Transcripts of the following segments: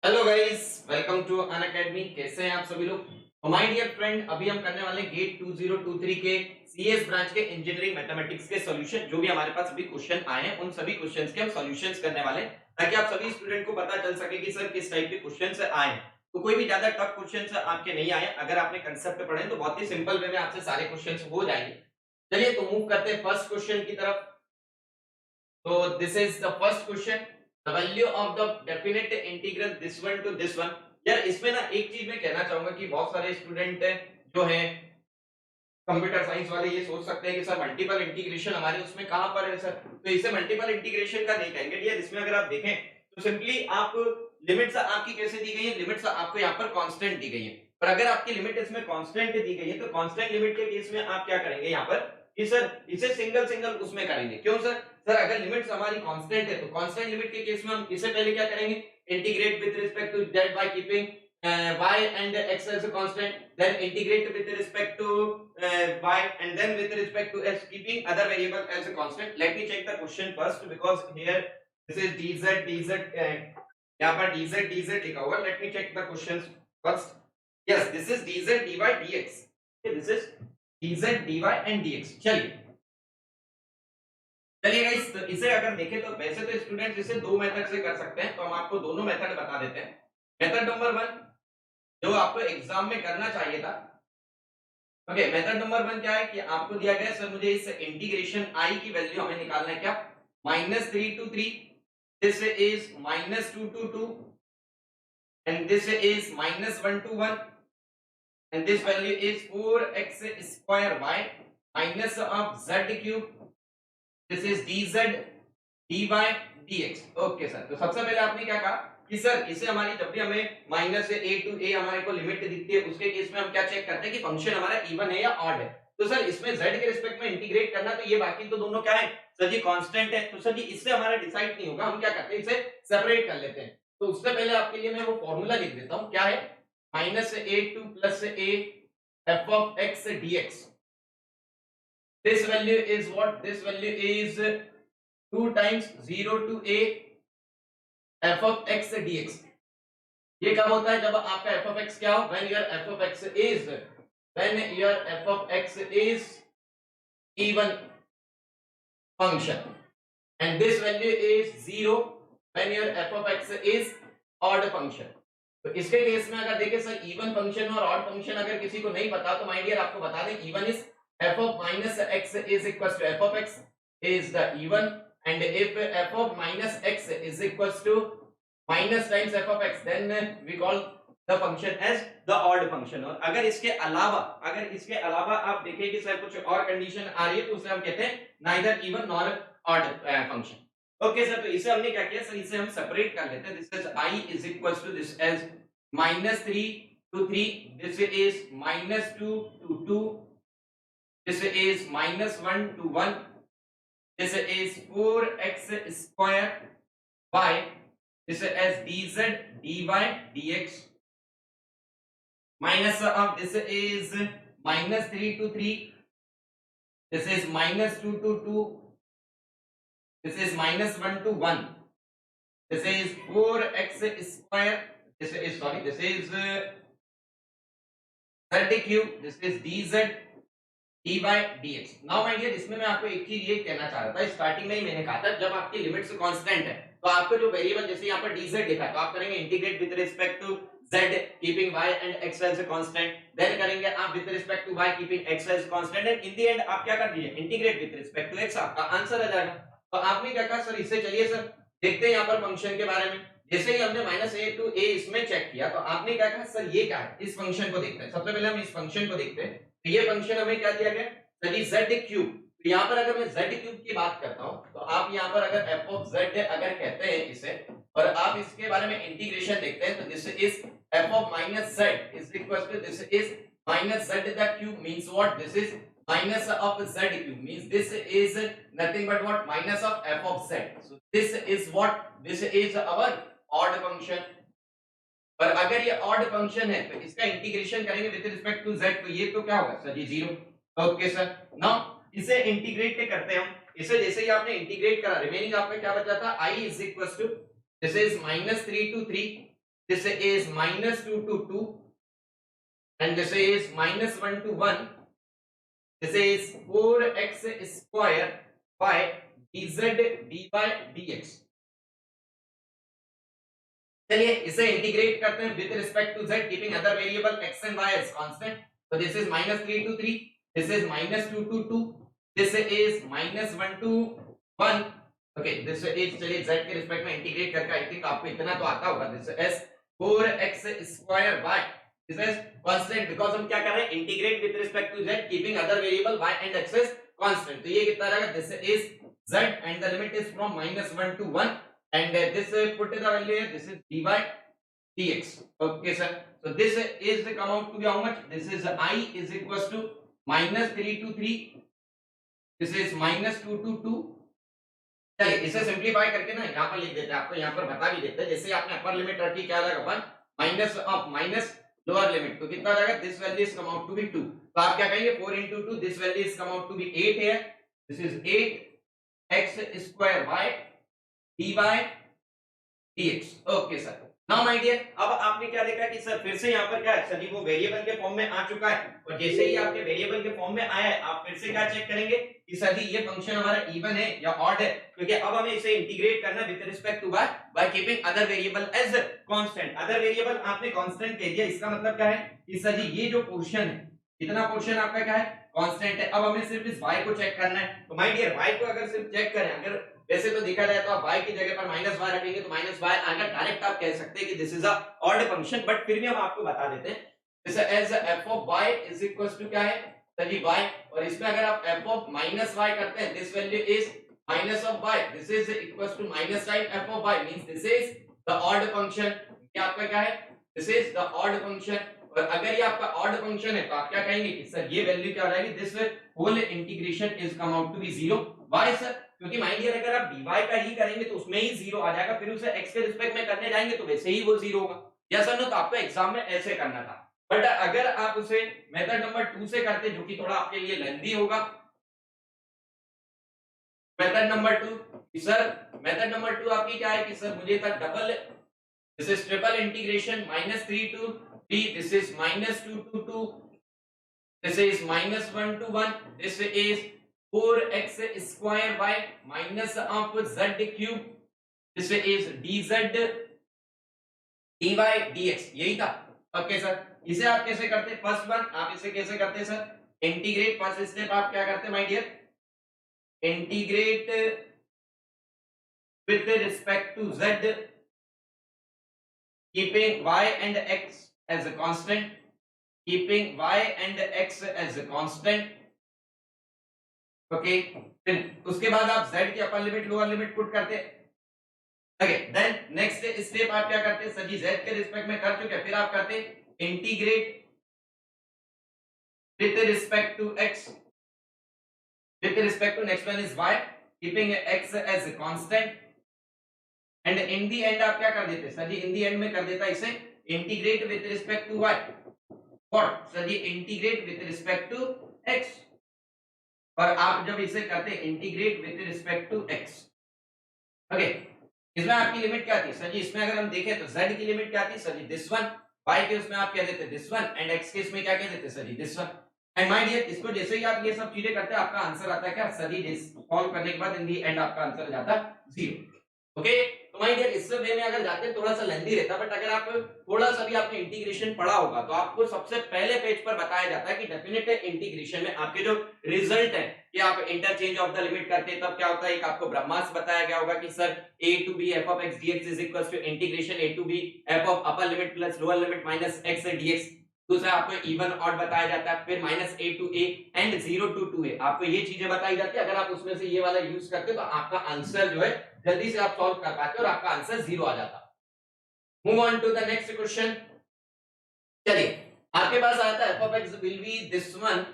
Hello guys, welcome to Unacademy. कैसे हैं आप सभी लोग? तो माय डियर फ्रेंड, अभी हम करने वाले गेट 2023 के सीएस ब्रांच के इंजीनियरिंग मैथमेटिक्स के सॉल्यूशन। जो भी हमारे पास अभी क्वेश्चन आए हैं उन सभी क्वेश्चंस के हम सॉल्यूशंस करने वाले हैं, ताकि आप सभी स्टूडेंट को पता चल सके कि सर किस टाइप के क्वेश्चंस आए हैं। तो कोई भी ज्यादा टफ क्वेश्चंस आपके नहीं आए। अगर आपने कंसेप्ट पढ़े तो बहुत ही सिंपल वे में आपसे सारे क्वेश्चंस हो जाएंगे। चलिए तो मूव करते हैं फर्स्ट क्वेश्चन की तरफ। तो this is the first question, the value of the definite integral this one two this one. यार इसमें ना एक चीज मैं कहना चाहूंगा कि बहुत सारे स्टूडेंट जो हैं कंप्यूटर साइंस वाले ये सोच सकते हैं कि सर मल्टीपल इंटीग्रेशन हमारे उसमें कहां पर है सर। तो इसे मल्टीपल इंटीग्रेशन का नहीं कहेंगे डियर। इसमें अगर आप देखें तो सिंपली आप लिमिट्स आपकी कैसे दी गई है, लिमिट्स आपको यहाँ पर कांस्टेंट दी गई है। पर अगर आपकी लिमिट इसमें कांस्टेंट दी गई है तो कांस्टेंट लिमिट के केस में आप क्या करेंगे यहाँ पर कि सर इसे सिंगल सिंगल उसमें करेंगे। क्यों सर? सर अगर लिमिट्स हमारी कांस्टेंट है तो कांस्टेंट लिमिट के केस में हम इसे पहले क्या करेंगे, integrate with respect to z by keeping y and x as a constant, then integrate with respect to y and then with respect to x keeping other variable as a constant. Let me check the question first because here this is dz यहाँ पर dz लिखा हुआ। Let me check the questions first. Yes, this is dz dy dx. Okay, this is dz dy and dx. चलिए चलिए guys, तो इसे अगर देखें तो वैसे तो स्टूडेंट्स इसे दो मेथड से कर सकते हैं, तो हम आपको दोनों मेथड बता देते हैं। मेथड नंबर वन जो आपको एग्जाम में करना चाहिए था। ओके, मेथड नंबर वन क्या है कि आपको दिया गया सर मुझे इस इंटीग्रेशन आई की वैल्यू हमें निकालना है क्या, -3 to 3, this is -2 to 2 and this is -1 to 1 and this value is 4x square y minus of z cube, this is dz dy dx। Okay sir, तो सबसे पहले आपने क्या कहा कि सर इसे हमारी जब भी हमें माइनस से a टू a हमारे को लिमिट दिखती है उसके केस में हम क्या चेक करते हैं कि फंक्शन हमारा इवन है या ऑड है। तो सर इसमें z के रिस्पेक्ट में इंटीग्रेट करना, तो ये बाकी तो दोनों क्या है सर जी, कांस्टेंट है। तो सर जी इससे हमारा डिसाइड नहीं होगा, हम क्या करते हैं इसे सेपरेट कर लेते हैं। तो उससे पहले आपके लिए मैं वो फॉर्मूला लिख देता हूं, क्या है -a2 + a f of x dx। This value is what? This value is 2 times 0 to a f of x dx। ये कब होता है? जब आपका f of x क्या हो? When your f of x is even function and this value is 0 when your f of x is odd function। तो इसके केस में अगर देखें सर इवन फंक्शन और ऑड फंक्शन अगर किसी को नहीं पता तो माय डियर आपको बता दें, even is f of -x is equals to f of x is the even, and if f of -x is equals to minus times f of x then we call the function as the odd function। और अगर इसके अलावा आप देखें कि sir कुछ और condition आ रही है तो उसे हम कहते हैं neither even nor odd function। Okay sir, तो इसे हमने क्या किया सर, इसे हम सेपरेट कर लेते हैं। This is I is equals to this as -3 to 3, this is -2 to 2, this is -1 to 1, this is 4x square y, this is as dz dy dx, minus of this is -3 to 3, this is -2 to 2, this is -1 to 1, this is 4x square, this is sorry, this is z cube, this is dz dy dx। Now my dear, इसमें मैं आपको एक चीज ये कहना चाह रहा था, स्टार्टिंग में ही मैंने कहा था जब आपकी लिमिट्स कांस्टेंट है तो आपको जो वेरिएबल जैसे यहाँ पर dz लिखा है तो आप करेंगे integrate with respect to z keeping y and x as a constant, then करेंगे आप with respect to y keeping x as constant, and in the end आप क्या कर दीजिए integrate with respect to x, आपका आंसर आ जाएगा। तो आपने क्या कहा सर इसे चलिए सर देखते हैं यहाँ पर फंक्शन के बारे में। जैसे ही हमने -a टू a इसमें चेक किया तो आपने क्या कहा सर ये क्या है, इस फंक्शन को देखते हैं। सबसे पहले हम इस फंक्शन को देखते हैं। तो ये फंक्शन हमें क्या दिया गया z क्यूब। तो यहाँ पर अगर मैं z क्यूब की बात करता हूँ तो आप यहाँ पर अगर f of z अगर कहते हैं इसे और आप इसके बारे में इंटीग्रेशन देखते हैं तो this is f of -z is equals to this is -z the cube means what, this is minus of z cube means this is nothing but what, minus of f of z। So this is what, this is our odd function। पर अगर ये odd function है तो इसका integration करेंगे with respect to z तो ये तो क्या होगा sir ji 0। Okay sir, now इसे इंटीग्रेट करते हैं हम। इसे जैसे ही आपने इंटीग्रेट करा रिमेनिंग आपका क्या बचा था, I is equals to this is -3 to 3, this is minus 2 to 2, and this is minus 1 to 1. This is 4x square by dz dy dx. चलिए इसे इंटीग्रेट करते हैं with respect to z, keeping other variable x and y as constant. So this is minus 3 to 3, this is minus 2 to 2, this is minus 1 to 1. Okay, this is, चलिए z के respect में integrate करके I think आपको इतना तो आता होगा. This is 4x square by, this is constant because हम क्या कर रहे हैं, integrate with respect to z, keeping other variable y and x as constant. तो ये कितना रहेगा, this is z and the limit is from minus 1 to 1. And this put the value here, this is dy dx. Okay sir, so this is the come out to be how much, this is I is equals to minus 3 to 3, this is minus 2 to 2. चलिए इसे simplify करके ना यहाँ पर लिख देते हैं, आपको यहाँ पर बता भी देते हैं. जैसे आपने अपर लिमिट रखी क्या रहेगा 1 minus of minus lower limit, तो कितना रहेगा, this value is come out to be 2. तो आप क्या कहेंगे 4 into 2, this value is come out to be 8 here, this is 8x square by dy dx. Okay sir, now my dear, अब आपने क्या देखा कि सर फिर से यहाँ पर क्या है, सर वो वेरिएबल के फॉर्म में आ चुका है. और जैसे ही आपके वेरिएबल के फॉर्म में आया है, आप फिर से क्या चेक करेंगे कि सर जी ये फंक्शन हमारा इवन है या ऑड है, क्योंकि अब हमें इसे इंटीग्रेट करना with respect to y by keeping other variable as constant. Other variable आपने कांस्टेंट कह दिया, इसका मतलब क्या है कि सर जी ये जो पोर्शन है, इतना पोर्शन आपका क्या है, कांस्टेंट है. अब हमें सिर्फ इस y को चेक करना है. तो माय डियर y को अगर सिर्फ चेक करें, अगर वैसे तो देखा जाए तो आप y की जगह पर माइनस y रखेंगे तो माइनस y आएगा. डायरेक्ट आप कह सकते हैं कि this is a odd function, but फिर भी हम आपको बता देते हैं जैसे as f of y is equals to क्या है, सही y, और इसमें अगर आप f ऑफ माइनस y करते हैं, this value is minus of y, this is equals to minus time f of y, means this is the odd function. ये आपका क्या है, this is the odd function. और अगर ये आपका ऑड फंक्शन है तो आप क्या कहेंगे कि सर ये वैल्यू क्या हो जाएगी, this whole integration is come out to be 0. Why sir, क्योंकि माइंड डियर अगर आप dy का ही करेंगे तो उसमें ही 0 आ जाएगा, फिर उसे x के रिस्पेक्ट में करने जाएंगे तो वैसे ही वो 0 होगा. या सर नो, तो आपको एग्जाम में ऐसे करना था. बट अगर आप उसे मेथड नंबर 2 से करते, जो कि थोड़ा आपके लिए लेंथी होगा, method number 2, sir method number 2 आपकी क्या है कि सर मुझे था double, this is triple integration -3 to 3, this is -2 to 2, this is -1 to 1, this is 4x square by minus of z cube, this is dz dy dx. यही था. Okay sir, इसे आप कैसे करते, फर्स्ट वन आप इसे कैसे करते सर, इंटीग्रेट. फर्स्ट स्टेप आप क्या करते my dear, integrate with respect to z, keeping y and x as a constant, keeping y and x as a constant. Okay, फिर उसके बाद आप z की upper limit lower limit put करते. Okay, then next step आप क्या करते, sir ji z के रिस्पेक्ट में कर चुके, फिर आप करते integrate with respect to x, with respect to next one is y, keeping x as a constant. And in the end आप क्या कर देते, sir ji in the and में कर देता इसे integrate with respect to y. What sir ji, integrate with respect to x. और आप जब इसे करते integrate with respect to x, okay, इसमें आपकी लिमिट क्या थी सर जी, इसमें अगर हम देखें तो z की लिमिट क्या थी sir ji, this one, y के उसमें आप क्या देते दिस वन, एंड x के इसमें क्या कह देते sir ji, this one. And my dear, इसको जैसे ही आप ये सब चीजें करते हैं, आपका आंसर आता है क्या सर जी, सॉल्व करने के बाद इन दी एंड आपका आंसर आ जाता है 0. ओके, तो माय डियर इस वे में अगर जाते थोड़ा सा लेंथी रहता, बट अगर आप थोड़ा सा भी आपने इंटीग्रेशन पढ़ा होगा तो आपको सबसे पहले पेज पर बताया जाता है कि डेफिनेट इंटीग्रेशन में आपके जो रिजल्ट है कि आप इंटरचेंज ऑफ द लिमिट करते हैं तब क्या होता है, एक आपको ब्रह्मास्त्र बताया गया होगा कि sir a to b f of x dx is equals to integration a to b f of upper limit plus lower limit minus x dx. दूसरा आपको इवन ऑड बताया जाता है, फिर -a to a and 0 to 2a, आपको ये चीजें बताई जाती है. अगर आप उसमें से ये वाला यूज करते तो आपका आंसर जो है जल्दी से आप सॉल्व कर पाते और आपका आंसर 0 आ जाता. Move on to the next question. चलिए आपके पास आता है f of x will be this one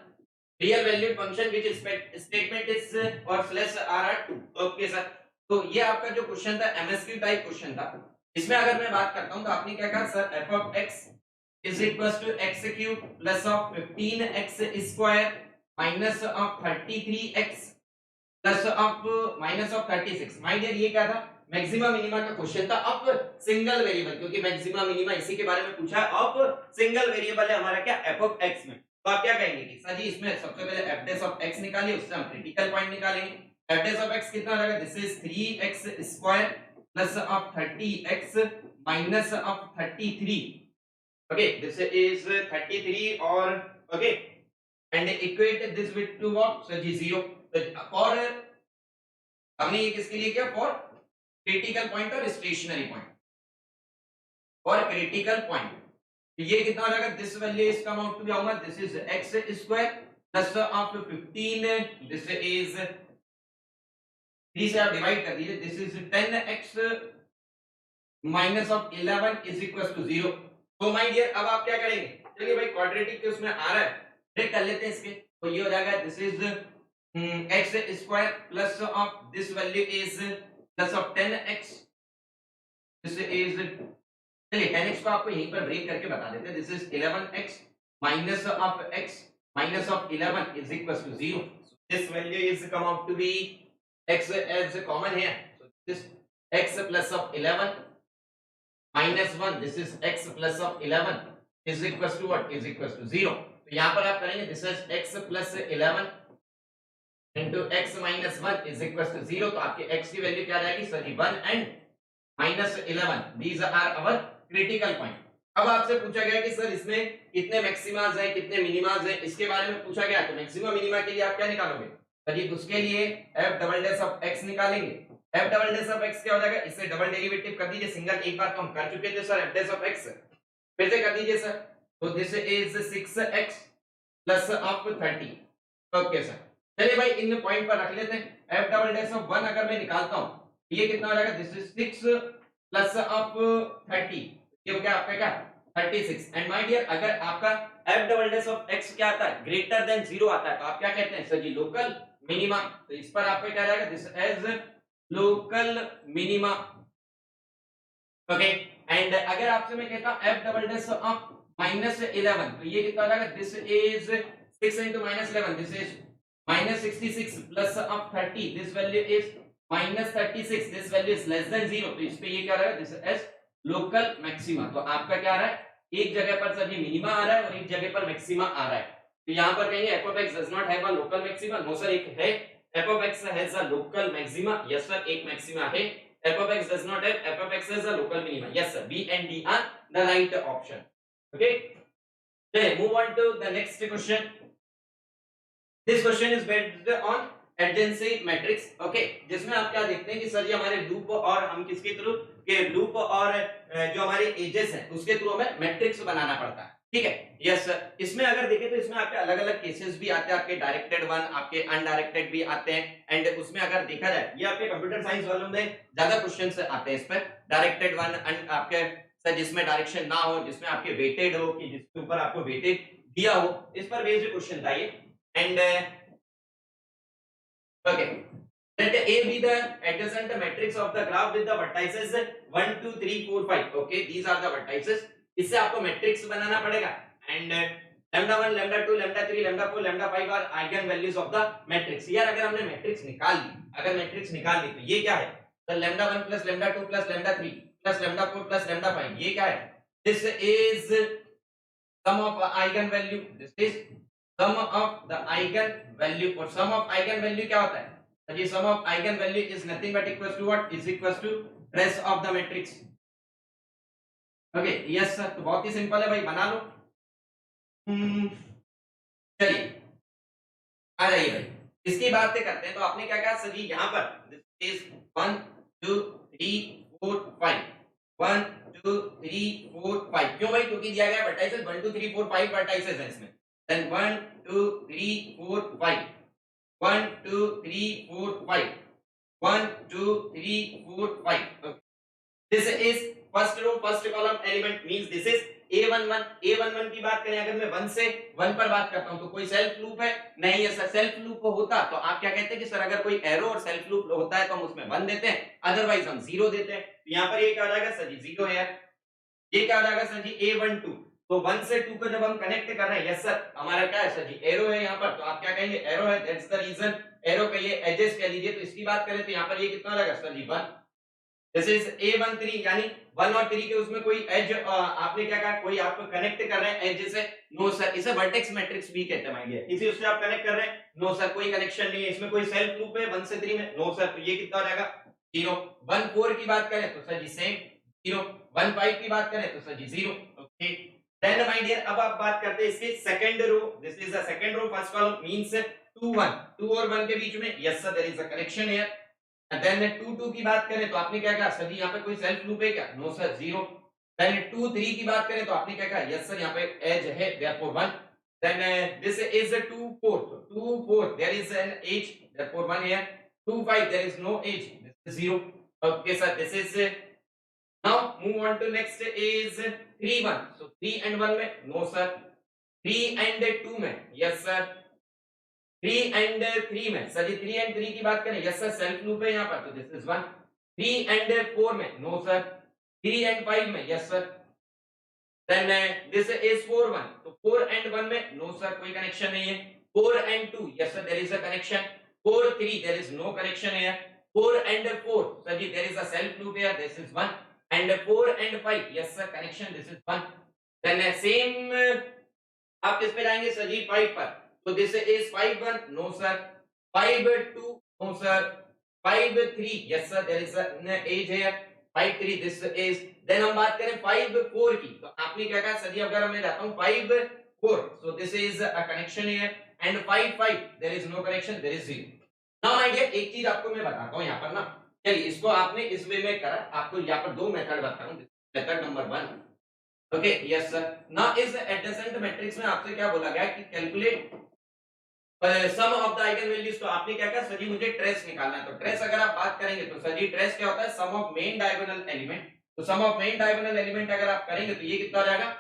real valued function which is statement is or slash r are 2. Okay sir, तो ये आपका जो क्वेश्चन था एमएसक्यू टाइप क्वेश्चन था. इसमें अगर मैं बात करता हूं तो आपने क्या कहा sir, f of x is equals to x cube plus of 15x square minus of 33x plus of minus of 36. My dear ये क्या था, मैक्सिमा मिनिमा का क्वेश्चन था ऑफ सिंगल वेरिएबल, क्योंकि मैक्सिमा मिनिमा इसी के बारे में पूछा है, ऑफ सिंगल वेरिएबल है हमारा क्या एफ ऑफ एक्स में। तो आप क्या कहेंगे कि सर जी इसमें सबसे पहले एफ डैश ऑफ एक्स निकालिए, उससे हम क्रिटिकल पॉइंट निकालेंगे। एफ डैश ऑफ एक्स कितना हो जाएगा, this is 3x square plus of 30x minus of 33, okay this is 33 और okay and equate this with to what sir ji 0। For हमने ये किसके लिए किया, फॉर क्रिटिकल पॉइंट और stationary point, for critical point. तो ये कितना हो जाएगा, this value is come out to be how much, this is x square plus of 15, this is 3 से आप डिवाइड कर दीजिए, this is 10x minus of 11 is equal to 0। तो माय डियर अब आप क्या करेंगे, चलिए भाई क्वाड्रेटिक के उसमें आ रहा है, ब्रेक कर लेते हैं इसके। तो ये हो जाएगा this is x square plus of this value is plus of 10x, this is, चलिए 10x को आपको यहीं पर ब्रेक करके बता देते हैं, this is 11x minus of x minus of 11 is equal to 0। This value is come out to be x as common here, so this x plus of 11 minus 1, this is x plus of 11 is equals to what, is equals to 0। तो यहाँ पर आप करेंगे this is x plus 11 into x minus 1 is equals to 0। तो आपके x की value क्या रहेगी sir ji 1 and minus 11, these are our critical point। अब आपसे पूछा गया कि सर इसमें कितने मैक्सिमाज हैं कितने मिनिमाज हैं, इसके बारे में पूछा गया। तो मैक्सिमा मिनिमा के लिए आप क्या निकालोगे सर जी, उसके लिए f double dash of x निकालेंगे। f double dash of x क्या हो जाएगा, इससे डबल डेरिवेटिव कर दीजिए, सिंगल एक बार तो हम कर चुके थे sir f dash of x, फिर से कर दीजिए सर। तो this is 6x plus of 30, okay sir. चलिए भाई इन पॉइंट पर रख लेते हैं। f डबल डैश ऑफ 1 अगर मैं निकालता हूं ये कितना हो जाएगा, दिस इज 6 प्लस ऑफ 30, ये हो गया आपका क्या 36। एंड माय डियर अगर आपका f double dash of x क्या आता है, ग्रेटर देन 0 आता है, तो आप क्या कहते हैं सर जी, लोकल मिनिमा। तो इस पर आपका क्या रहेगा, this is local minima, okay. And अगर आपसे मैं कहता हूं f double dash of minus 11, तो ये कितना हो जाएगा, this is 6 into minus 11, this is minus 66 plus of 30, this value is minus 36, this value is less than 0। तो इस पे ये क्या रहेगा, दिस एज लोकल मैक्सिमा। तो आपका क्या आ रहा है, एक जगह पर सर जी मिनिमा आ रहा है और एक जगह पर मैक्सिमा आ रहा है। तो यहाँ पर कहेंगे f of x does not have a local maxima, no sir एक है, f of x has a local maxima, yes sir एक मैक्सिमा है। f of x does not have, f of x has a local minima, yes sir, b and d are the right option, okay। चलिए move on to the next question। This question is based on adjacency matrix, okay, जिसमें आप क्या देखते हैं कि sir जी हमारे loop और हम किसके थ्रू के लूप और जो हमारे एजेस हैं उसके थ्रू हमें मैट्रिक्स बनाना पड़ता है, ठीक है। यस सर, इसमें अगर देखें तो इसमें आपके अलग अलग केसेस भी आते हैं, आपके डायरेक्टेड वन आपके अनडायरेक्टेड भी आते हैं। एंड उसमें अगर देखा जाए ये आपके कंप्यूटर साइंस वालों में ज्यादा क्वेश्चंस आते हैं इस पर, डायरेक्टेड वन आपके सर जिसमें डायरेक्शन ना हो, जिसमें आपके वेटेड हो कि जिसके ऊपर आपको वेटेड दिया हो, इस पर बेस्ड क्वेश्चन था ये। And okay, let A be the adjacent matrix of the graph with the vertices 1 2 3 4 5, okay, these are the vertices। इससे आपको मैट्रिक्स बनाना पड़ेगा। And lambda 1 lambda 2 lambda 3 lambda 4 lambda 5 are eigen values of the matrix. यार अगर हमने matrix निकाल ली, अगर matrix निकाल ली तो ये क्या है, तो lambda 1 plus lambda 2 plus lambda 3 plus lambda 4 plus lambda 5, ये क्या है, this is sum of eigen value, this is sum of the eigen value। और sum of eigen value क्या होता है, तो ये sum of eigen value is nothing but equals to what, is equals to trace of the matrix, okay. Yes sir, तो बहुत ही simple है भाई, बना लो। चलिए आ जाइए भाई, इसकी बातें करते हैं। तो आपने क्या कहा सर जी, यहाँ पर दिस इज 1 2 3 4 5, 1 2 3 4 5, क्यों भाई, क्योंकि दिया गया वर्टाइसेस 1 2 3 4 5 वर्टाइसेस हैं इसमें। Then 1 2 3 4 5, 1 2 3 4 5, 1 2 3 4 5, this is first row first column element, means this is a11। a11 की बात करें, अगर मैं 1 से 1 पर बात करता हूं तो कोई सेल्फ लूप है नहीं है सर। सेल्फ लूप होता तो आप क्या कहते हैं कि सर अगर कोई एरो और सेल्फ लूप होता है तो हम उसमें 1 देते हैं, अदरवाइज हम 0 देते हैं। तो यहां पर ये क्या हो जाएगा सर जी 0 है यार, ये क्या हो जाएगा सर जी a12। तो 1 से 2 को जब हम कनेक्ट कर रहे हैं, यस सर हमारा क्या है सर जी एरो है यहाँ पर, तो आप क्या कहेंगे एरो है, दैट्स द रीजन। एरो कहिए एजेस कह लीजिए। तो इसकी बात करें तो यहाँ पर ये कितना हो जाएगा sir ji 1, this is A13 यानी 1 और 3 के उसमें कोई एज आपने क्या कहा, कोई आप कनेक्ट कर रहे हैं एज से, नो सर, इसे वर्टेक्स मैट्रिक्स भी कहते हैं माय डियर। किसी उससे आप कनेक्ट कर रहे हैं, नो सर, कोई कनेक्शन नहीं है, इसमें कोई सेल्फ लूप है 1 से 3 में, नो सर, तो ये कितना हो जाएगा 0। 1 4 की बात करें तो सर जी सेम 0, 1 5 की बात करें तो sir ji 0। Okay, then my dear अब आप बात करते हैं इसके second row, this is the second row, first column means 2 1, 2 और 1 के बीच में, yes sir, there is a connection here. Then 2 2 की बात करें तो आपने क्या कहा सर जी यहाँ पे कोई सेल्फ लूप है क्या, नो सर 0। देन 2 3 की बात करें तो आपने क्या कहा, यस सर, यहाँ पे एज है, therefore 1। Then this is 2 4, 2 4 there is an edge, therefore 1 here. 2 5 there is no edge, this is 0। Okay sir, this is, now move on to next is 3 1, so 3 and 1 में, no sir. 3 and 2 में, yes sir. 3 and 3 में, sir ji 3 and 3 की बात करें, yes sir, self loop है यहाँ पर, तो दिस इज 1। 3 एंड 4 में, नो सर। 3 एंड 5 में, yes sir. Then this is 4 1, तो 4 एंड 1 में, नो सर, कोई कनेक्शन नहीं है। 4 and 2, yes sir, there is a connection. 4 3, there is no connection here. 4 and 4, sir ji there is a self loop here, this is 1। And 4 and 5, yes sir, connection, this is 1। Then same आप किस पे जाएंगे sir ji, 5 पर, तो this is 5 1, no sir. 5 2, no sir. 5 3, yes sir, there is an edge here. 5 3, this is, then हम बात करें 5 4 की, तो आपने क्या कहा सर जी, अगर मैं जाता हूं 5 4, so this is a connection here. And 5 5, there is no connection, there is 0। Now my dear एक चीज आपको मैं बताता हूं यहां पर ना, चलिए इसको आपने इस वे में करा, आपको यहां पर दो मेथड बताऊं। Method number 1, okay, yes sir. Now इस एडजेसेंट मैट्रिक्स में आपसे क्या बोला गया कि calculate sum of the eigen values, तो आपने क्या कहा सर जी मुझे ट्रेस निकालना है, तो ट्रेस अगर आप बात करेंगे तो सर जी ट्रेस क्या होता है, सम ऑफ मेन डायगोनल एलिमेंट। तो सम ऑफ मेन डायगोनल एलिमेंट अगर आप करेंगे तो ये कितना हो जाएगा,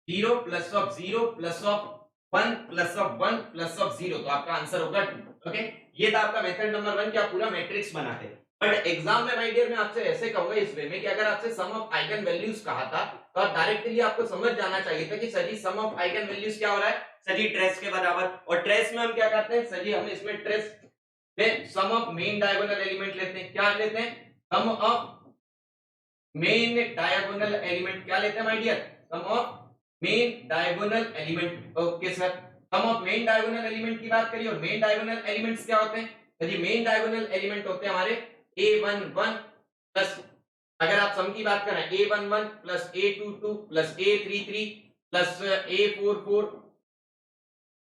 0 plus of 0 plus of 1 plus of 1 plus of 0, तो आपका आंसर होगा 2। ओके, ये था आपका मेथड नंबर 1 कि आप पूरा मैट्रिक्स बनाते हैं। बट एग्जाम में माय डियर मैं आपसे ऐसे कहूंगा इस वे में कि अगर आपसे सम ऑफ आइगन वैल्यूज कहा था तो आप डायरेक्टली आपको समझ जाना चाहिए था कि sir ji sum of eigen values क्या हो रहा है, सर जी ट्रेस के बराबर। और ट्रेस में हम क्या करते हैं सर जी, हम इसमें ट्रेस में sum of main diagonal element लेते हैं, क्या लेते हैं, sum of main diagonal element, क्या लेते हैं my dear, sum of main diagonal element. Okay sir, sum of main diagonal element की बात करिए, और मेन डायगोनल एलिमेंट्स क्या होते हैं सर जी, मेन डायगोनल एलिमेंट होते हैं हमारे a11 प्लस, अगर आप सम की बात करें a11 plus a22 plus a33 plus a44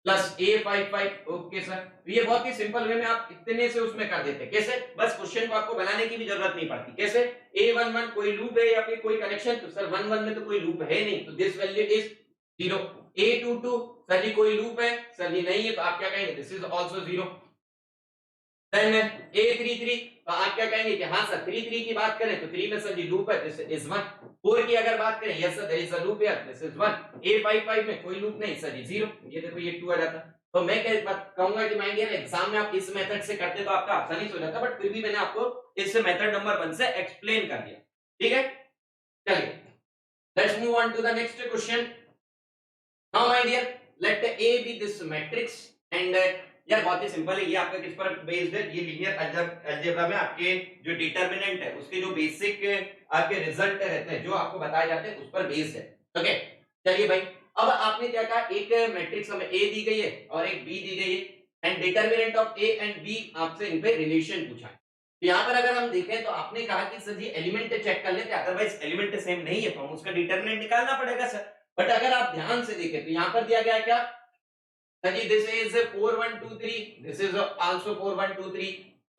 plus a55। Okay sir, तो ये बहुत ही सिंपल वे में आप इतने से उसमें कर देते हैं, कैसे, बस क्वेश्चन को आपको बनाने की भी जरूरत नहीं पड़ती। कैसे, a11 कोई लूप है या फिर कोई कनेक्शन, तो सर 11 में तो कोई लूप है नहीं, तो this value is 0। a22 sir ji कोई लूप है, सर जी नहीं है, तो आप क्या कहेंगे, this is also 0। Then a33, तो आप क्या कहेंगे कि हाँ सर 33 की बात करें तो 3 में सर जी लूप है, दिस इज 1। 4 की अगर बात करें, yes sir there is a loop here, this is 1। a55 में कोई लूप नहीं, सर जी 0, ये देखो ये 2 आ जाता। तो मैं क्या बात कहूंगा कि माइंड एग्जाम में आप इस मेथड से करते तो आपका आसानी से हो जाता, बट फिर भी मैंने आपको इस मेथड नंबर 1 से एक्सप्लेन कर दिया। ठीक है, चलिए let's move on to the next question. Now my dear let A be this matrix and यार बहुत ही सिंपल है, ये आपका किस पर बेस्ड है, ये लीनियर अलजेब्रा में आपके जो डिटरमिनेंट है उसके जो बेसिक आपके रिजल्ट रहते हैं जो आपको बताए जाते हैं उस पर बेस्ड है। ओके, चलिए भाई, अब आपने क्या कहा, एक मैट्रिक्स हमें A दी गई है और एक B दी गई है and determinant of A and B आपसे इन पे रिलेशन पूछा है। तो यहाँ पर अगर हम देखें तो आपने कहा कि सर जी एलिमेंट चेक कर लेते, अदरवाइज एलिमेंट सेम नहीं है तो हम उसका डिटरमिनेंट निकालना पड़ेगा सर। बट अगर आप ध्यान से देखें तो यहाँ पर दिया गया है क्या, Saji, this is 4 1 2 3. This is also 4 1 2 3.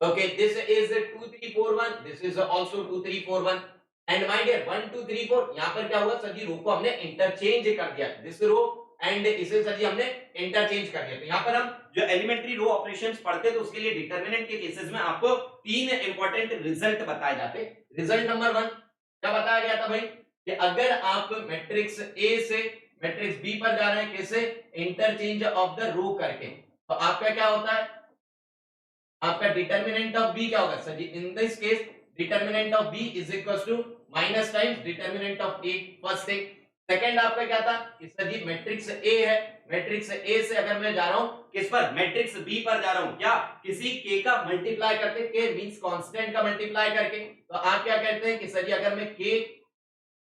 Okay, this is 2 3 4 1. This is also 2 3 4 1. And my dear 1 2 3 4 यहाँ पर क्या हुआ सर जी, रो को हमने इंटरचेंज कर दिया, दिस रो एंड इसे सर जी हमने इंटरचेंज कर दिया। तो यहाँ पर हम जो एलिमेंट्री रो ऑपरेशंस पढ़ते तो उसके लिए डिटरमिनेंट के केसेस में आपको तीन इंपॉर्टेंट रिजल्ट बताए जाते। रिजल्ट नंबर 1 क्या बताया गया था भाई, कि अगर आप मैट्रिक्स ए से मैट्रिक्स बी पर जा रहे हैं कैसे, इंटरचेंज ऑफ द रो करके, तो आपका क्या होता है, आपका डिटरमिनेंट ऑफ बी क्या होगा sir ji, in this case determinant of B is equal to minus times determinant of A, first thing. Second आपका क्या था कि सर जी मैट्रिक्स ए है, मैट्रिक्स ए से अगर मैं जा रहा हूं किस पर, मैट्रिक्स बी पर जा रहा हूं, क्या किसी के का मल्टीप्लाई करके, के मींस कांस्टेंट का मल्टीप्लाई करके। तो आप क्या कहते हैं कि सर जी अगर मैं के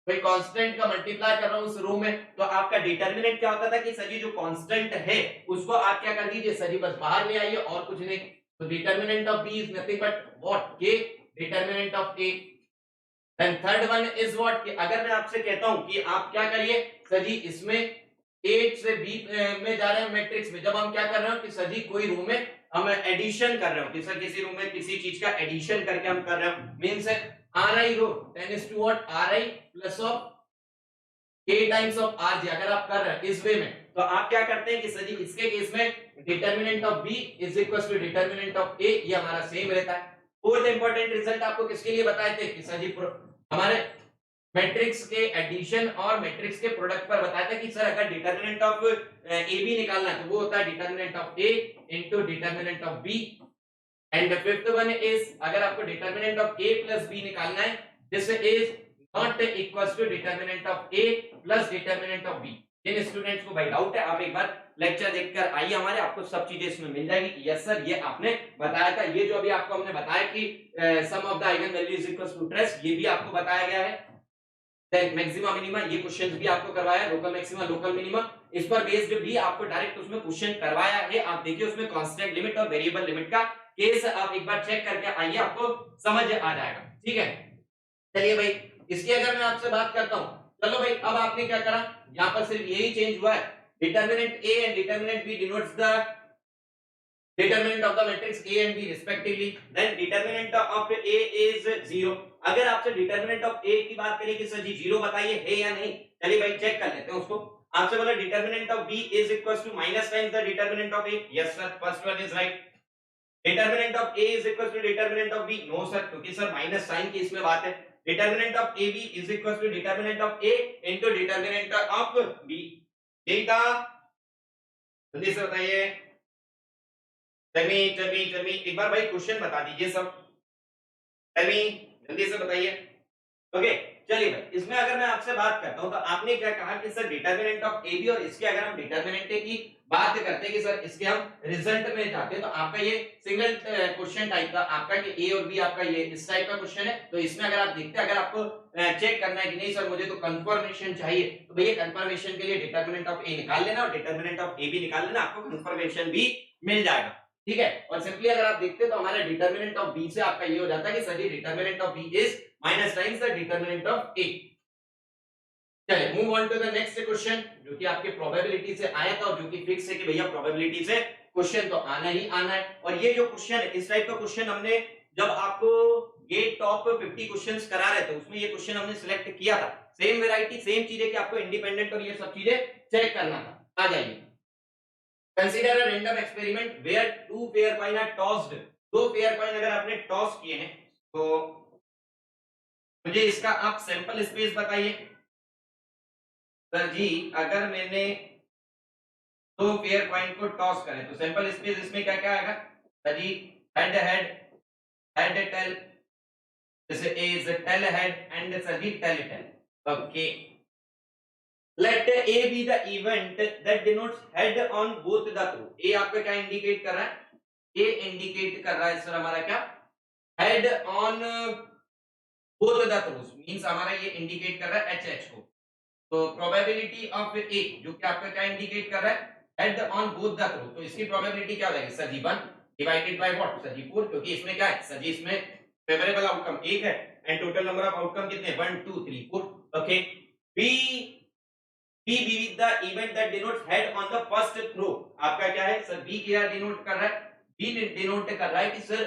कोई कांस्टेंट का मल्टीप्लाई कर रहा हूं उस रो में, तो आपका डिटरमिनेंट क्या होता था कि सर जी जो कांस्टेंट है उसको आप क्या कर दीजिए सर जी बस बाहर ले आइए और कुछ नहीं। तो determinant of B is nothing but what, के, determinant of A. Then third one is what, कि अगर मैं आपसे कहता हूं कि आप क्या करिए सर जी इसमें ए से बी में जा रहे हैं मैट्रिक्स में, जब हम क्या कर रहे हो कि सर जी कोई रो में हम एडिशन कर रहे हो कि सर किसी रो में किसी चीज का एडिशन करके हम कर रहे हो, means R I row 10 is to what R I plus of k times of R J, अगर आप कर रहे हैं इस वे में तो आप क्या करते हैं कि सर जी इसके केस में determinant of b is equal to determinant of a, ये हमारा सेम रहता है। फोर्थ इंपॉर्टेंट रिजल्ट आपको किसके लिए बताए थे कि सर जी हमारे मैट्रिक्स के एडिशन और मैट्रिक्स के प्रोडक्ट पर बताया था कि सर अगर डिटरमिनेंट ऑफ ए बी निकालना है तो वो होता है determinant of A into determinant of B. And fifth one is अगर आपको determinant of a plus b निकालना है, this is not equals to determinant of a plus determinant of b। जिन स्टूडेंट्स को भाई डाउट है आप एक बार लेक्चर देखकर आइए हमारे, आपको सब चीजें इसमें मिल जाएगी। यस सर ये आपने बताया था, ये जो अभी आपको हमने बताया कि sum of the eigen value is equals to trace, ये भी आपको बताया गया है। देन मैक्सिमा मिनिमा ये क्वेश्चंस भी आपको करवाया, लोकल मैक्सिमा लोकल मिनिमा, इस पर बेस्ड भी आपको डायरेक्ट उसमें क्वेश्चन करवाया है। आप देखिए उसमें कांस्टेंट लिमिट और वेरिएबल लिमिट का केस आप एक बार चेक करके आइए, आपको समझ आ जाएगा। ठीक है चलिए भाई, इसकी अगर मैं आपसे बात करता हूं, चलो भाई अब आपने क्या करा, यहां पर सिर्फ यही चेंज हुआ है, determinant A and determinant B denotes the determinant of the matrix A and B respectively, then determinant of A is 0। अगर आपसे determinant of A की बात करें कि सर जी 0 बताइए है या नहीं, चलिए भाई चेक कर लेते हैं उसको। आपसे बोला determinant of B is equals to minus times the determinant of A, yes sir first one is right। determinant of A is equals to determinant of B, no sir क्योंकि सर माइनस साइन की इसमें बात है। determinant of AB is equals to determinant of A into determinant of B, ठीक था, जल्दी से बताइए। टेल मी एक बार भाई क्वेश्चन बता दीजिए सब, टेल मी जल्दी से बताइए। ओके चलिए भाई, इसमें अगर मैं आपसे बात करता हूं तो आपने क्या कहा कि sir determinant of A B, और इसके अगर हम डिटरमिनेंट की बात करते हैं कि सर इसके हम रिजल्ट में जाते हैं तो आपका ये सिंगल क्वेश्चन टाइप का आपका कि ए और बी आपका ये इस टाइप का क्वेश्चन है। तो इसमें अगर आप देखते हैं, अगर आपको चेक करना है कि नहीं सर मुझे तो कंफर्मेशन चाहिए, तो भैया कंफर्मेशन के लिए डिटरमिनेंट ऑफ ए निकाल लेना और डिटरमिनेंट ऑफ ए बी निकाल लेना, आपको कंफर्मेशन भी मिल जाएगा। ठीक है, और सिंपली अगर आप देखते हैं तो हमारा डिटरमिनेंट ऑफ बी से आपका ये हो जाता है कि sir determinant of B is minus times the determinant of A. चलिए move on to the next question जो कि आपके प्रोबेबिलिटी से आया था और जो कि फिक्स है कि भैया प्रोबेबिलिटी से क्वेश्चन तो आना ही आना है। और ये जो क्वेश्चन है इस टाइप का क्वेश्चन हमने जब आपको गेट टॉप 50 क्वेश्चंस करा रहे थे उसमें ये क्वेश्चन हमने सिलेक्ट किया था। सेम वैरायटी सेम चीजें कि आपको इंडिपेंडेंट और ये सब चीजें चेक करना था। आ जाइए, consider a random experiment where two pair coin are tossed. दो पेयर कॉइन अगर आपने टॉस किए हैं तो मुझे इसका आप सैंपल स्पेस बताइए। सर जी अगर मैंने दो पेयर कॉइन को टॉस करें तो सैंपल स्पेस इसमें क्या क्या आएगा sir ji, head head head tail, जैसे A is tail head and sir ji tail tail. Okay let A be the event that denotes head on both the throw। A आपका क्या इंडिकेट कर रहा है, A इंडिकेट कर रहा है सर हमारा क्या, head on both the throws, means हमारा ये इंडिकेट कर रहा है HH को। तो प्रोबेबिलिटी ऑफ A जो कि आपका क्या इंडिकेट कर रहा है, head on both the throw, तो इसकी प्रोबेबिलिटी क्या हो जाएगी sir ji 1 divided by what sir ji 4, क्योंकि इसमें क्या है सर जी इसमें फेवरेबल आउटकम 1 है and total number of outcome कितने 1 2 3 4। Okay B be the event that denotes head on the first throw, आपका क्या है सर B क्या डिनोट कर रहा है, B डिनोट कर रहा है कि sir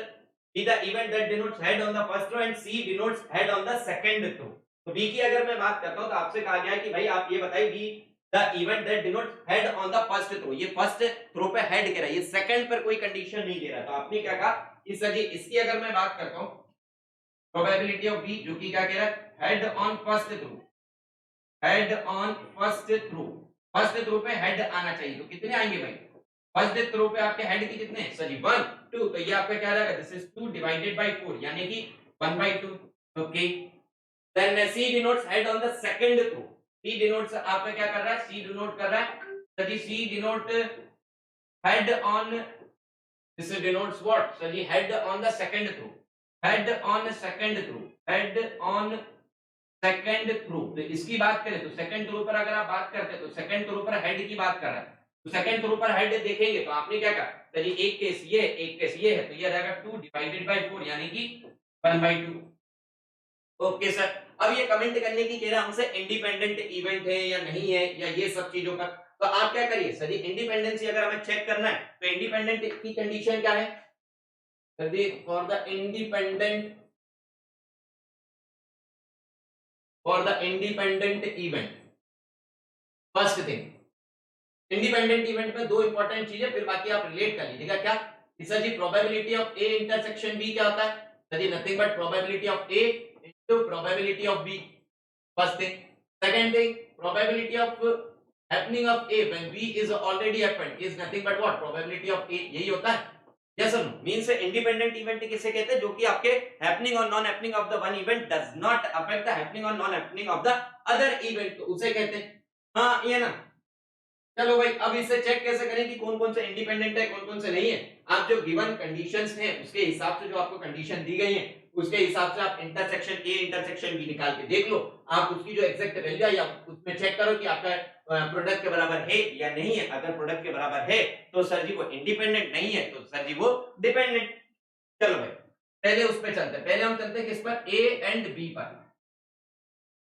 B the event that denotes head on the first throw and C denotes head on the second throw। तो B की अगर मैं बात करता हूं तो आपसे कहा गया है कि भाई आप ये बताइए B the event that denotes head on the first throw, ये फर्स्ट थ्रो पे हेड कह रहा है, ये सेकंड पर कोई कंडीशन नहीं दे रहा। तो आपने क्या कहा कि सर जी इसकी अगर मैं बात करता हूं प्रोबेबिलिटी ऑफ B जो कि क्या कह रहा है head on first throw, head on first throw, first throw पे हेड आना चाहिए, तो कितने आएंगे भाई फर्स्ट थ्रो पे आपके हेड के कितने सर जी 1 2, तो ये आपका क्या आ जाएगा दिस इज 2 डिवाइडेड बाय 4 यानी कि 1/2। Okay then C denotes head on the second throw, C denotes आपका क्या कर रहा है, सी डिनोट कर रहा है sir ji, C denote head on, this denotes what sir ji, head on the second throw, head on second throw, head on second throw. तो इसकी बात करें तो सेकंड थ्रू पर अगर आप बात करते हैं तो सेकंड थ्रू पर हेड की बात कर रहा है, तो सेकंड थ्रू पर हेड देखेंगे तो आपने क्या कहा सर जी, एक केस ये एक केस ये है, तो ये रहेगा 2 डिवाइडेड बाय 4 यानी कि 1/2। ओके सर, अब ये कमेंट करने की कह रहा हमसे इंडिपेंडेंट इवेंट है या नहीं है या ये सब चीजों पर, तो आप क्या करिए सर जी, इंडिपेंडेंसी अगर हमें चेक करना है तो इंडिपेंडेंट की कंडीशन क्या है sir ji, for the independent, for the independent event, first thing independent event में दो इंपॉर्टेंट चीजें, फिर बाकी आप रिलेट कर लीजिएगा क्या कि sir ji probability of A intersection B क्या होता है sir ji, nothing but probability of A into probability of B, first thing. Second thing, probability of happening of A when B is already happened is nothing but what probability of A, यही होता है। yes or no, means independent event किसे कहते हैं, जो कि आपके happening और non happening of the one event does not affect the happening or non happening of the other event, तो उसे कहते हैं। हाँ ये ना, चलो भाई अब इसे चेक कैसे करें कि कौन कौन से इंडिपेंडेंट है कौन कौन से नहीं है। आप जो गिवन कंडीशंस हैं उसके हिसाब से, जो आपको कंडीशन दी गई है उसके हिसाब से आप इंटरसेक्शन ए इंटरसेक्शन बी निकाल के देख लो, आप उसकी जो एग्जैक्ट वैल्यू है या उसमें चेक करो कि आपका प्रोडक्ट के बराबर है या नहीं है। अगर प्रोडक्ट के बराबर है तो सर जी वो इंडिपेंडेंट, नहीं है तो सर जी वो डिपेंडेंट। चलो भाई पहले उस पर चलते हैं, पहले हम चलते हैं किस पर, ए एंड बी पर।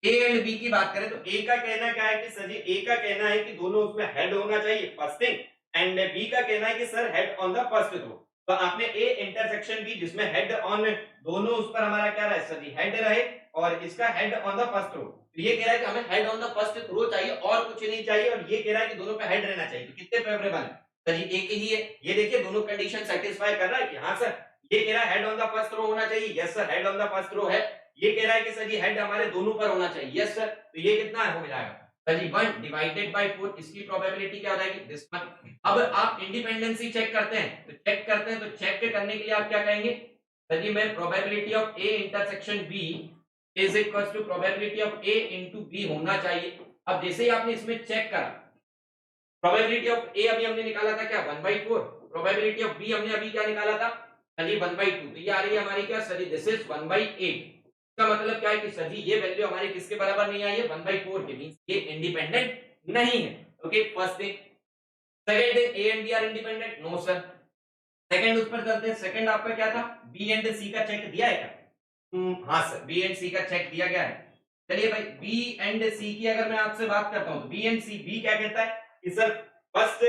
ए एंड बी की बात करें तो ए का कहना क्या है कि सर जी, ए का कहना है कि दोनों उसमें हेड होना चाहिए फर्स्ट थिंग, एंड बी का कहना है कि sir head on the first throw. तो आपने ए इंटरसेक्शन बी जिसमें हेड ऑन दोनों, उस पर हमारा क्या रहे सर जी, हेड रहे, और इसका head on the first throw. तो ये कह रहा है कि हमें head on the first throw चाहिए और कुछ नहीं चाहिए, और ये कह रहा है कि दोनों पे हेड रहना चाहिए। तो कितने फेवरेबल है सर जी, एक ही है। ये देखिए दोनों कंडीशन सेटिस्फाई कर रहा है कि हाँ सर, ये कह रहा है head on the first throw होना चाहिए, yes sir head on the first throw है। ये कह रहा है कि सर जी हेड हमारे दोनों पर होना चाहिए, यस सर। तो ये कितना हो जाएगा सर जी, 1 डिवाइडेड बाय 4, इसकी प्रोबेबिलिटी क्या हो जाएगी, दिस वन। अब आप इंडिपेंडेंसी चेक करते हैं तो चेक करने के लिए आप क्या कहेंगे सर जी, मैं probability of A intersection B is equal to probability of A into B होना चाहिए। अब जैसे ही आपने इसमें चेक करा, प्रोबेबिलिटी ऑफ ए अभी हमने निकाला था क्या 1/4, प्रोबेबिलिटी ऑफ बी हमने अभी क्या निकाला था सर जी 1/2, तो ये आ रही है हमारी क्या सर जी, दिस इज 1/8। इसका मतलब क्या है कि सर जी ये वैल्यू हमारी किसके बराबर नहीं आई है, 1/4 के, मींस ये इंडिपेंडेंट नहीं है। Okay first thing. Second thing, A and B are independent, no sir. Second उस पर चलते हैं, सेकंड आपका क्या था, बी एंड सी का चेक दिया है क्या, हाँ सर बी एंड सी का चेक दिया गया है। चलिए भाई बी एंड सी की अगर मैं आपसे बात करता हूं तो बी एंड सी, बी क्या कहता है कि सर फर्स्ट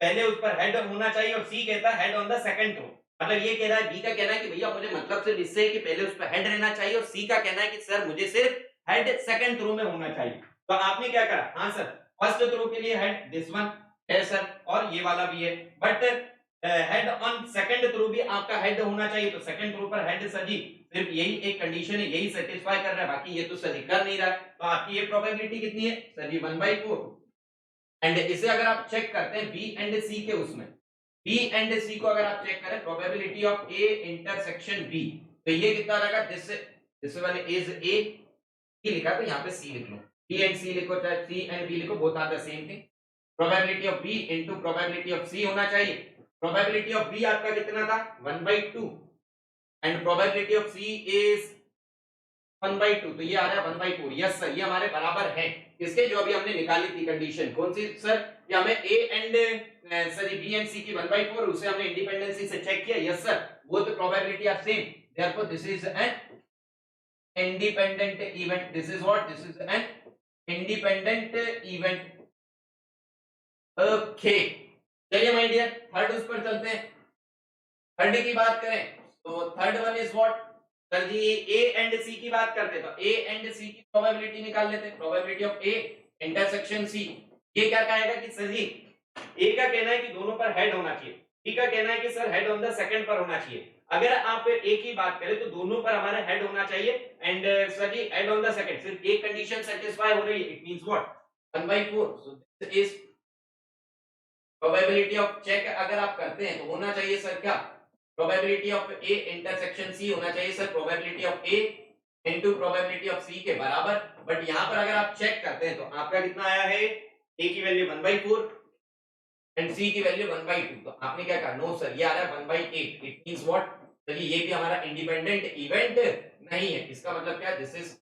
पहले उस पर हेड होना चाहिए, और सी कहता है head on the second throw. मतलब ये कह रहा है, बी का कहना है कि भैया मुझे मतलब सिर्फ इससे है कि पहले उस पर हेड रहना चाहिए, और सी का कहना है कि सर मुझे सिर्फ हेड सेकंड रो में होना चाहिए। तो आपने क्या करा, हाँ सर फर्स्ट रो के लिए हेड दिस वन है सर, और ये वाला भी है, but head on second through भी आपका हेड होना चाहिए। तो सेकंड थ्रू पर हेड सर जी सिर्फ यही एक कंडीशन है, यही सेटिस्फाई कर रहा है, बाकी ये तो सर जी कर नहीं रहा। तो आपकी ये प्रोबेबिलिटी कितनी है सर जी 1/4। एंड इसे अगर आप चेक करते हैं बी एंड सी के, उसमें बी एंड सी को अगर आप चेक करें probability of A intersection B, तो ये कितना रहेगा, दिस वन इज ए, ये लिखा तो यहाँ पे सी लिख लो, बी एंड सी लिखो चाहे सी एंड बी लिखो, both are the same thing. Probability of B into probability of C होना चाहिए। प्रोबेबिलिटी ऑफ बी आपका कितना था 1/2, and probability of C is 1/2, तो ये आ रहा है 1/4। यस सर ये हमारे बराबर है इसके, जो अभी हमने निकाली थी कंडीशन, कौन सी सर, कि हमें A and sir B and C की 1/4, उसे हमने इंडिपेंडेंसी से चेक किया, यस सर वो तो probability are same, therefore this is an independent event, this is what, this is an independent event. Okay चलिए माय डियर थर्ड उस पर चलते हैं। थर्ड की बात करें तो third one is what sir ji, A and C की बात करते हैं तो ए एंड सी की प्रोबेबिलिटी निकाल लेते हैं। Probability of A intersection C, ये क्या कहेगा कि सर जी ए का कहना है कि दोनों पर हेड होना चाहिए, बी का कहना है कि sir head on the second पर होना चाहिए। अगर आप ए की बात करें तो दोनों पर हमारा हेड होना चाहिए, and sir ji head on the second, सिर्फ एक कंडीशन सेटिस्फाई हो रही है, it means what 1/4। So this is probability of check अगर आप करते हैं तो होना चाहिए सर क्या, probability of A intersection C होना चाहिए sir, probability of A into probability of C के बराबर। बट यहाँ पर अगर आप चेक करते हैं तो आपका कितना आया है, ए की वैल्यू 1/4 एंड सी की वैल्यू 1/2। तो आपने क्या कहा, नो सर ये आ रहा है 1/8। इट मींस व्हाट, चलिए ये भी हमारा इंडिपेंडेंट इवेंट नहीं है। इसका मतलब क्या, दिस इज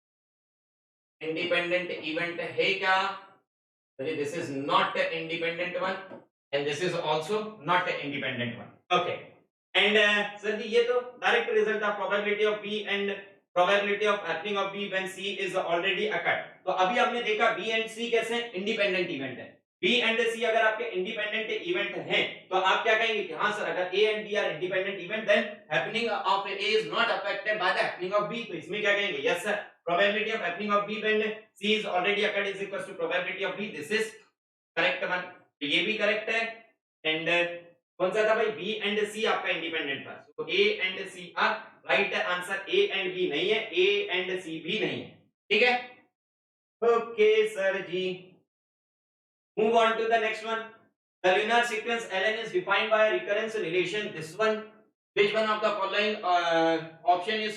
इंडिपेंडेंट इवेंट है क्या, चलिए this is not independent one and this is also not independent one. Okay and sir ji ये तो direct result of probability of B and probability of happening of B when C is already occurred. तो अभी हमने देखा B and C कैसे independent event है। B and C अगर आपके इंडिपेंडेंट इवेंट हैं तो आप क्या कहेंगे कि हाँ सर अगर A and B are independent event then happening of A is not affected by the happening of B. तो इसमें क्या कहेंगे, yes sir probability of happening of B when C is already occurred is equal to probability of B. This is correct one. तो ये भी correct है। And कौन सा था भाई, बी एंड सी आपका इंडिपेंडेंट था। तो A and C are right answer. A and B नहीं है, ए एंड सी भी नहीं है। ठीक है, okay sir ji. Move on to the next one. The linear sequence ln is defined by a recurrence relation. This one, which one of the following option is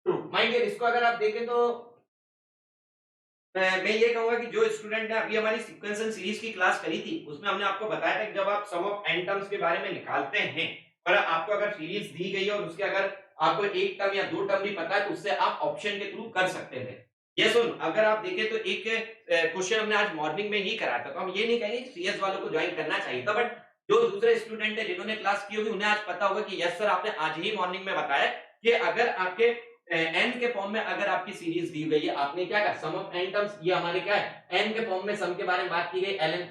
true? Mind dear, इसको अगर आप देखें तो मैं ये कहूंगा कि जो स्टूडेंट ने अभी हमारी सीक्वेंस एंड सीरीज की क्लास करी थी उसमें हमने आपको बताया था कि जब आप सम ऑफ n टर्म्स के बारे में निकालते हैं और आपको अगर सीरीज दी गई है और उसके अगर आपको एक टर्म या दो टर्म भी पता है तो उससे आप ऑप्शन के थ्रू कर सकते थे। ये सुन, अगर आप देखें तो एक क्वेश्चन हमने आज मॉर्निंग में ही कराया था, तो हम ये नहीं कहेंगे सीएस वालों को ज्वाइन करना चाहिए था, बट जो दूसरे स्टूडेंट है जिन्होंने क्लास की होगी उन्हें आज पता होगा कि यस सर आपने आज ही मॉर्निंग में बताया कि अगर आपके n के फॉर्म में अगर आपकी सीरीज दी गई है, आपने क्या कहा सम ऑफ n टर्म्स, ये हमारे क्या है n के फॉर्म में सम के बारे में बात की गई, ln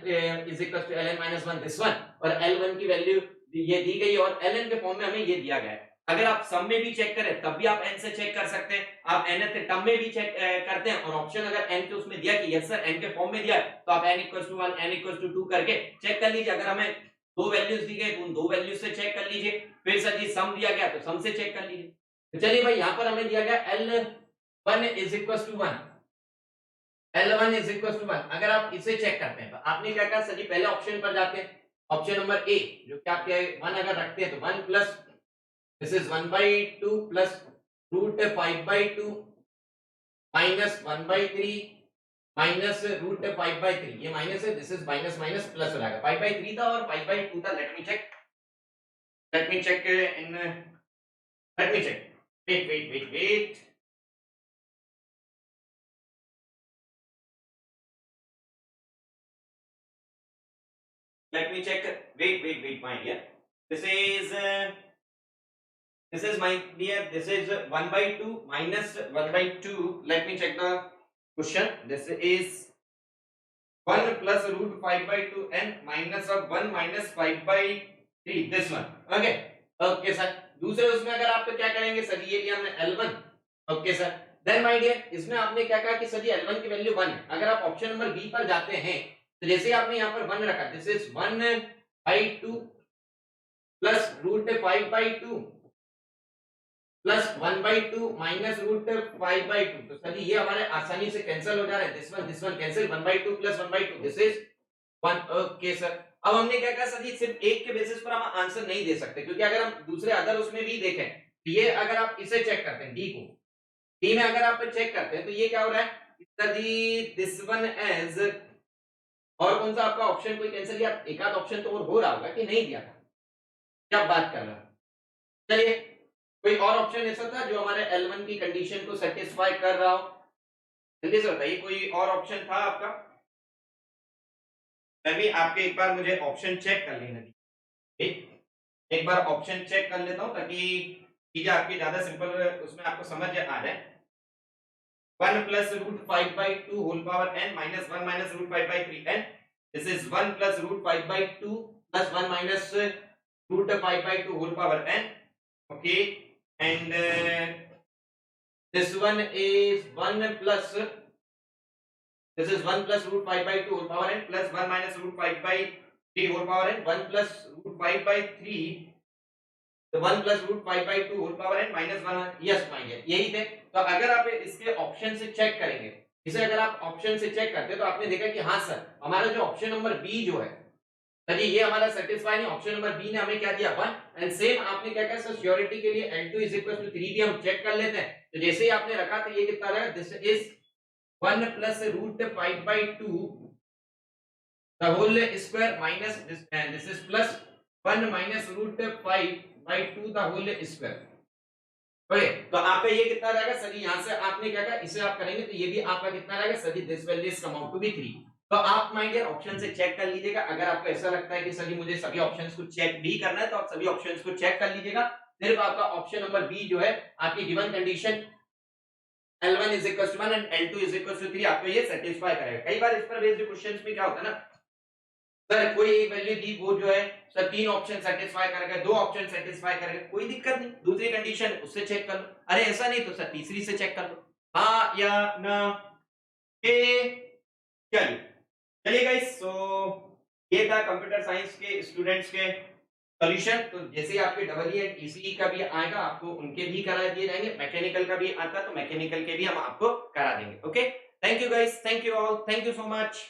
is equal to ln minus 1 this one, और l1 की वैल्यू ये दी गई और ln के फॉर्म में हमें ये दिया गया है। अगर आप सम में भी चेक करें तब भी आप n से चेक कर सकते हैं, आप nth टर्म में भी चेक करते हैं और ऑप्शन अगर n के उसमें दिया कि यस सर n के फॉर्म में दिया है तो आप n = 1 n = 2 करके चेक कर लीजिए। अगर हमें दो वैल्यूज दी गई तो उन दो वैल्यूज से चेक कर लीजिए, फिर सर जी सम दिया गया तो सम से चेक कर लीजिए। तो चलिए भाई यहाँ पर हमें दिया गया L1 is equals to 1, L1 is equals to 1। अगर आप इसे चेक करते हैं तो आपने क्या कहा सर जी, पहले ऑप्शन पर जाते हैं, ऑप्शन नंबर ए जो कि आपके 1 अगर रखते हैं तो 1 plus this is 1/2 plus √5/2 minus 1/3 minus √5/3, ये माइनस है, this is minus minus plus हो जाएगा। 5/3 था और 5/2 था। Let me check in let me check wait let me check wait my dear, this is my dear, this is 1/2 minus 1/2, let me check the question, this is 1 plus √5/2 and minus of 1 minus 5/3 this one। okay sir, दूसरे उसमें अगर आप तो क्या करेंगे sir, ये लिया हमने L1। Okay sir, then my dear इसमें आपने क्या कहा कि सर जी L1 की वैल्यू 1 है। अगर आप ऑप्शन नंबर बी पर जाते हैं तो जैसे आपने यहाँ पर 1 रखा, this is 1/2 plus √5/2 plus 1/2 minus √5/2, तो सर जी ये हमारे आसानी से कैंसिल हो जा रहा है, this one cancel, 1/2 plus 1/2 this is 1। Okay sir, अब हमने क्या कहा सर जी, सिर्फ एक के बेसिस पर हम आंसर नहीं दे सकते, क्योंकि अगर हम दूसरे अदर उसमें भी देखें तो ये अगर आप इसे चेक करते हैं डी को, डी में अगर आप चेक करते हैं तो ये क्या हो रहा है sir ji, this one edge, और कौन सा आपका ऑप्शन कोई कैंसिल किया, एक आध ऑप्शन तो और हो रहा होगा कि नहीं दिया था, क्या बात कर रहा है। चलिए कोई और ऑप्शन ऐसा था जो हमारे L1 की कंडीशन को सेटिस्फाई कर रहा हो, जल्दी से बताइए कोई और ऑप्शन था आपका। तभी आपके एक बार मुझे ऑप्शन चेक कर लेना दीजिए, एक बार ऑप्शन चेक कर लेता हूं ताकि चीजें आपकी ज्यादा सिंपल उसमें आपको समझ आ जाए। 1 plus √5/2 whole power n minus 1 minus √5/3 n, this is 1 plus √5/2 plus 1 minus √5/2 whole power n। okay, and this one is 1 plus, this is 1 plus √5/2 whole power n plus 1 minus √5/3 whole power n, 1 plus √5/3, तो 1 plus √5/2 whole power n minus 1, yes my dear यही थे। तो अगर आप इसके option से check करेंगे, इसे अगर आप ऑप्शन से चेक करते तो आपने देखा कि हाँ सर हमारा जो ऑप्शन नंबर बी जो है सर ये हमारा सेटिस्फाई नहीं, ऑप्शन नंबर बी ने हमें क्या दिया 1, एंड सेम आपने क्या कहा सर श्योरिटी के लिए L2 = 3 भी हम चेक कर लेते हैं, तो जैसे ही आपने रखा तो ये कितना आ जाएगा, this is 1 plus root 5/2 the whole square minus this, and this is plus 1 minus root 5/2 the whole square. Okay, तो आपका ये कितना रहेगा सर जी, यहाँ से आपने क्या कहा, इसे आप करेंगे तो ये भी आपका कितना रहेगा sir ji, this value is come out to be 3। तो आप माय डियर ऑप्शन से चेक कर लीजिएगा, अगर आपको ऐसा लगता है कि सर जी मुझे सभी ऑप्शंस को चेक भी करना है तो आप सभी ऑप्शंस को चेक कर लीजिएगा। सिर्फ आपका ऑप्शन नंबर बी जो है, आपकी given condition L1 is equals to 1 and L2 is equals to 3 आपको ये सेटिस्फाई करेगा। कई बार इस पर बेस्ड क्वेश्चंस में क्या होता है ना, सर कोई एक वैल्यू दी, वो जो है सर 3 ऑप्शन सेटिस्फाई करेगा, 2 ऑप्शन सेटिस्फाई करेगा, कोई दिक्कत नहीं, दूसरी कंडीशन उससे चेक कर लो, अरे ऐसा नहीं तो सर तीसरी से चेक कर लो, हाँ या ना। ए चलिए चलिए गाइस, सो ये था कंप्यूटर साइंस के स्टूडेंट्स के सॉल्यूशन। तो जैसे ही आपके डबल ई एंड ईसीई का भी आएगा आपको उनके भी करा दिए जाएंगे, मैकेनिकल का भी आता तो मैकेनिकल के भी हम आपको करा देंगे। Okay, thank you guys, thank you all, thank you so much.